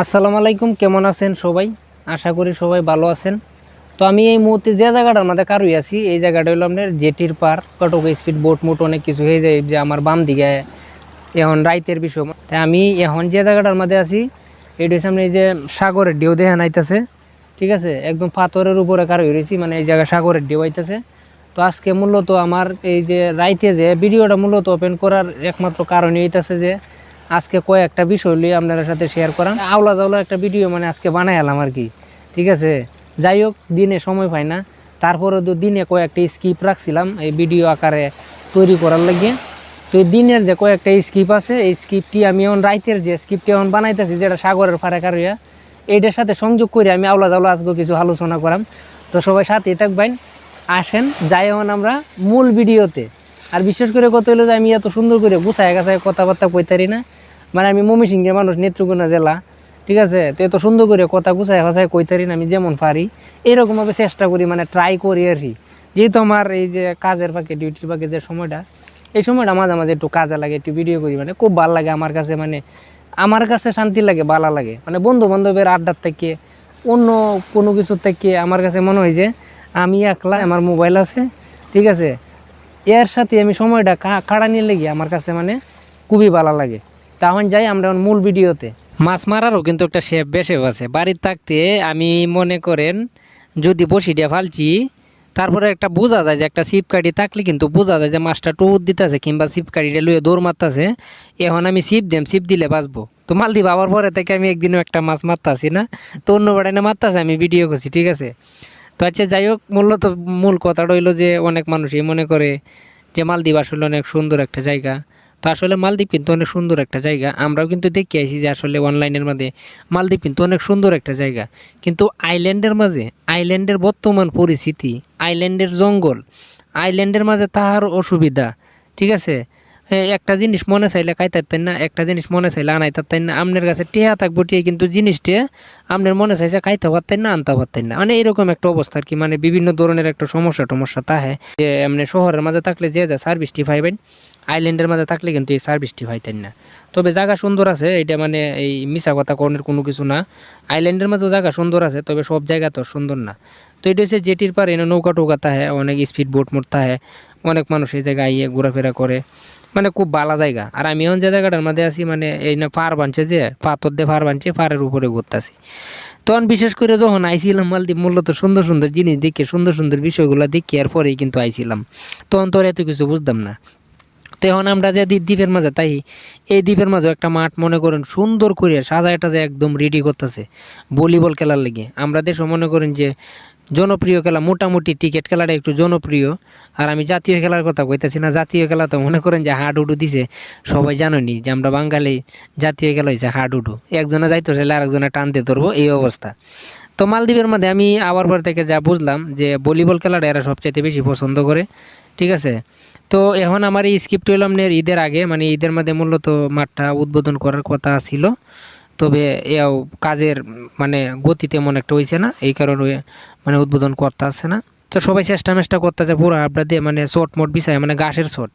আসসালামু আলাইকুম, কেমন আছেন সবাই? আশা করি সবাই ভালো আছেন। তো আমি এই মুহূর্তে যে জায়গাটার মধ্যে কারুই আছি, এই জায়গাটা হলো আপনার জেটির পার, কটক স্পিড বোট মোট অনেক কিছু হয়ে যায় যে আমার বাম দিকে এখন রাইতের বিষয়। তাই আমি এখন যে জায়গাটার মধ্যে আছি এটা হচ্ছে সামনে এই যে সাগরের ঢেউ দেখে আইতেছে, ঠিক আছে, একদম পাথরের উপরে কারুই রয়েছি, মানে এই জায়গায় সাগরের ঢেউ আইতেছে। তো আজকে মূলত আমার এই যে রাইতে যে ভিডিওটা মূলত ওপেন করার একমাত্র কারণই হইতেছে যে আজকে কয়েকটা বিষয় নিয়ে আপনাদের সাথে শেয়ার করাম, আওলা জাওলা একটা ভিডিও মানে আজকে বানাই এলাম আর কি, ঠিক আছে। যাই হোক, দিনে সময় পাই না, তারপরে তো দিনে কয়েকটা স্কিপ রাখছিলাম এই ভিডিও আকারে তৈরি করার লাগিয়ে। তো এই দিনের যে কয়েকটা স্কিপ আছে, এই স্কিপটি আমি এখন রাইতের যে স্কিপটি এখন বানাইতেছি, যেটা সাগরের পারে কারুয়া, এইটার সাথে সংযোগ করে আমি আওলা জাওলা আজকে কিছু আলোচনা করাম। তো সবাই সাথেই থাকবেন, আসেন যাই এখন আমরা মূল ভিডিওতে। আর বিশেষ করে কত হলো যে আমি এত সুন্দর করে গুছায় গাছায় কথাবার্তা কইতারি না, মানে আমি ময়মনসিংহের মানুষ, নেত্রকোনা জেলা, ঠিক আছে। তো এত সুন্দর করে কথা গুছায় গাছায় কইতারি না, আমি যেমন পারি এরকমভাবে চেষ্টা করি, মানে ট্রাই করি আর কি। যেহেতু আমার এই যে কাজের ফাঁকে ডিউটির ফাঁকে যে সময়টা, এই সময়টা মাঝে মাঝে একটু কাজে লাগে, একটু ভিডিও করি, মানে খুব ভালো লাগে আমার কাছে, মানে আমার কাছে শান্তি লাগে, ভালো লাগে, মানে বন্ধু বান্ধবের আড্ডার থেকে অন্য কোনো কিছুর থেকে আমার কাছে মনে হয় যে আমি একলা, আমার মোবাইল আছে, ঠিক আছে, এর সাথে আমি সময়টা কাটানির লেগে আমার কাছে মানে খুবই ভালো লাগে। তখন যাই আমরা মূল ভিডিওতে। মাছ মারারও কিন্তু একটা শেপ বেশেপ আছে। বাড়ির থাকতে আমি মনে করেন যদি বসিটা ফালছি, তারপরে একটা বোঝা যায় যে একটা ছিপকাঠি থাকলে কিন্তু বোঝা যায় যে মাছটা টুহুর দিতেছে কিংবা ছিপকাঠিটা লুয়ে দৌড় মারতেছে। এখন আমি ছিপ দিলে বাঁচবো। তো মালদ্বীপ আবার পরে থেকে আমি একদিনও একটা মাছ মারতাছি না, তো অন্য বাড়াইনে মারতাছে, আমি ভিডিও করছি, ঠিক আছে। তো আচ্ছা, যাই হোক, মূল কথাটা হইলো যে অনেক মানুষই মনে করে যে মালদ্বীপ আসলে অনেক সুন্দর একটা জায়গা। তো আসলে মালদ্বীপ কিন্তু অনেক সুন্দর একটা জায়গা, আমরাও কিন্তু দেখে আইছি যে আসলে অনলাইনের মাঝে মালদ্বীপ কিন্তু অনেক সুন্দর একটা জায়গা। কিন্তু আইল্যান্ডের মাঝে আইল্যান্ডের বর্তমান পরিস্থিতি, আইল্যান্ডের জঙ্গল, আইল্যান্ডের মাঝে তাহার অসুবিধা, ঠিক আছে। একটা জিনিস মনে চাইলে খাইতারতেন না, একটা জিনিস মনে চাইলে আনাইতারতেন না, আপনার কাছে টেহা থাকবো টিয়ে কিন্তু জিনিসটা আপনার মনে চাইছে খাইতে পারতেন না, আনতে পারতেন না, মানে এরকম একটা অবস্থা আর কি। মানে বিভিন্ন ধরনের একটা সমস্যা তাহে যে এমনি শহরের মাঝে থাকলে যে যা সার্ভিসটি পাইবেন, আইল্যান্ডের মাঝে থাকলে কিন্তু এই সার্ভিসটি পাইতেন না। তবে জায়গা সুন্দর আছে, এটা মানে এই মিছা কথা কর্ণের কোনো কিছু না। আইল্যান্ডের মাঝেও জায়গা সুন্দর আছে, তবে সব জায়গা তো সুন্দর না। তো এটা হচ্ছে জেটির পারে এনে নৌকা টৌকা তাহে, অনেক স্পিড বোট মোট তাহে, অনেক মানুষ এই জায়গায় আইয়ে ঘোরাফেরা করে, মানে খুব ভালো জায়গা। আর আমি এখন যে জায়গাটার মধ্যে আছি, মানে এই না পার বানছে, যে পাথর দিয়ে পার বানছে, পাড়ের উপরে ঘুরতেছি। তখন বিশেষ করে যখন আইছিলাম মালদ্বীপ, মূলত সুন্দর সুন্দর জিনিস দেখে, সুন্দর সুন্দর বিষয়গুলো দেখে আর পরেই কিন্তু আইছিলাম। তখন তো এত কিছু বুঝতাম না। তো এখন আমরা যে দ্বীপের মাঝে তাই, এই দ্বীপের মাঝে একটা মাঠ মনে করেন সুন্দর করে সাজায় টাজায় একদম রেডি করতেছে ভলিবল খেলার লেগে। আমরা দেশও মনে করেন যে জনপ্রিয় খেলা, মোটামুটি ক্রিকেট খেলাটা একটু জনপ্রিয়। আর আমি জাতীয় খেলার কথা কইতেছি না, জাতীয় খেলা তো মনে করেন যে হাডুডু দিছে, সবাই জানেনি যে আমরা বাঙালি, জাতীয় খেলা হয়েছে হাডুডু, একজনে যাইতো চাইলে আরেকজনে টানতে ধরবো, এই অবস্থা। তো মালদ্বীপের মধ্যে আমি আবার পর থেকে যা বুঝলাম যে ভলিবল খেলাটা এরা সবচাইতে বেশি পছন্দ করে, ঠিক আছে। তো এখন আমার এই স্ক্রিপ্ট হইলাম ঈদের আগে, মানে ঈদের মধ্যে মূলত মাঠটা উদ্বোধন করার কথা ছিল, তবে এও কাজের মানে গতি তেমন একটা হয়েছে না, এই কারণে মানে উদ্বোধন করতে আসছে না। তো সবাই চেষ্টা করতেছে পুরো আপডা দিয়ে, মানে শর্ট মোট বিষয়, মানে ঘাসের শট,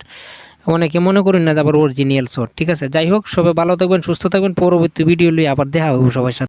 অনেকে মনে করেন না আবার অরিজিনাল শট, ঠিক আছে। যাই হোক, সবাই ভালো থাকবেন, সুস্থ থাকবেন, পরবর্তী ভিডিও নিয়ে আবার দেখা হবে সবার সাথে।